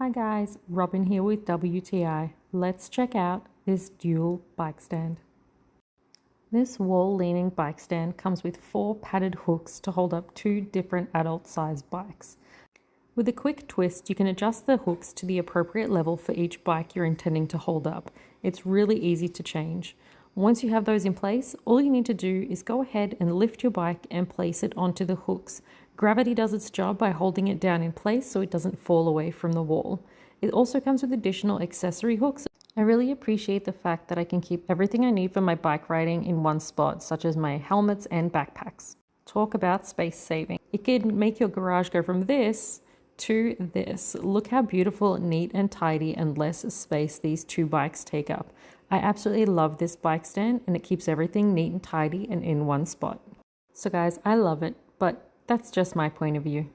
Hi guys, Robin here with WTI. Let's check out this dual bike stand. This wall leaning bike stand comes with 4 padded hooks to hold up 2 different adult sized bikes. With a quick twist, you can adjust the hooks to the appropriate level for each bike you're intending to hold up. It's really easy to change. Once you have those in place, all you need to do is go ahead and lift your bike and place it onto the hooks. Gravity does its job by holding it down in place so it doesn't fall away from the wall. It also comes with additional accessory hooks. I really appreciate the fact that I can keep everything I need for my bike riding in one spot, such as my helmets and backpacks. Talk about space saving. It can make your garage go from this to this. Look how beautiful, neat and tidy and less space these 2 bikes take up. I absolutely love this bike stand and it keeps everything neat and tidy and in one spot. So guys, I love it, but that's just my point of view.